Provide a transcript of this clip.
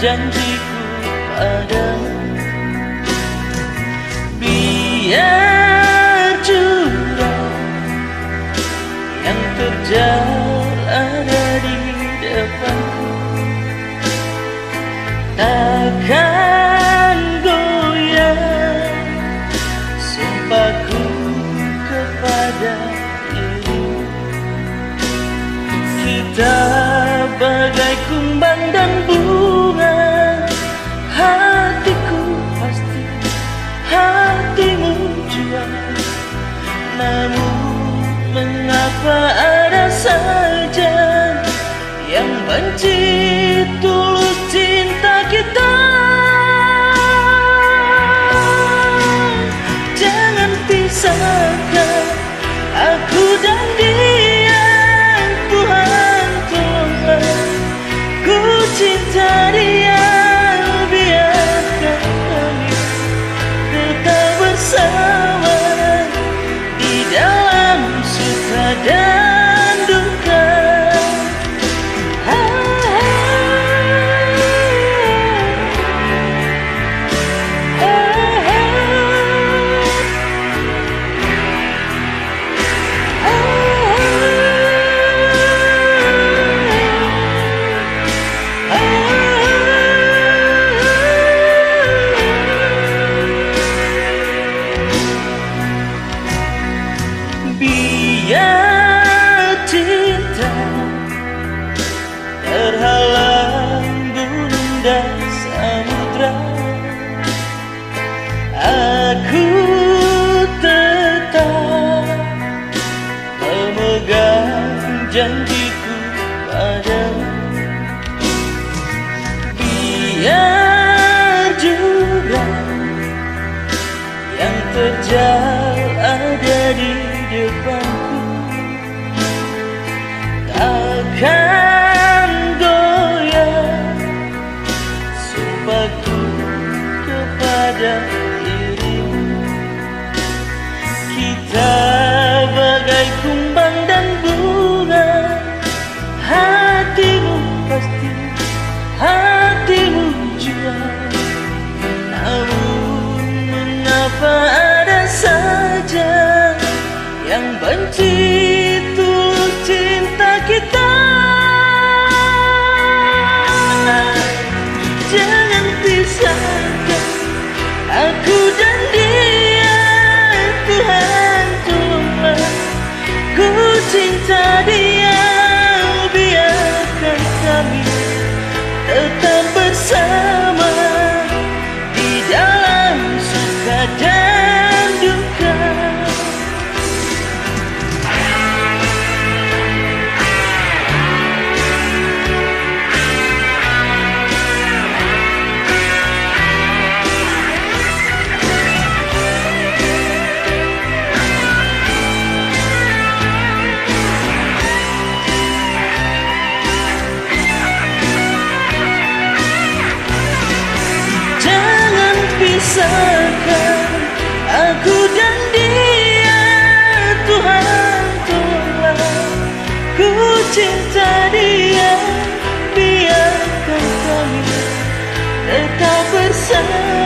janjiku padamu. Biar jurang yang terjal ada di depanku, takkan goyah sumpahku kepada dirimu. Kita bagai kumbang dan bunga, hatiku pasti, hatimu jua. Namun mengapa ada saja yang benci tulus cinta kita? Jangan pisahkan aku dan dia, Tuhan tolong. Ku cinta dia, biarkan kami tetap bersama di dalam suka dan duka. Biar cinta terhalang gunung dan samudra, aku tetap memegang janjiku padamu. Biar jurang yang terjal ada di depanku, takkan goyah sumpahku kepada dirimu. Kita bagai kumbang dan bunga, hatimu pasti, hatimu jua. Namun mengapa ada saja yang benci tulus cinta kita? Jangan pisahkan aku dan dia, Tuhan tolong. Ku cinta dia, biarkan kami tetap bersama di dalam suka dan duka. Pisahkan aku dan dia, Tuhan tolong. Ku cinta dia, biarkan kami tetap bersama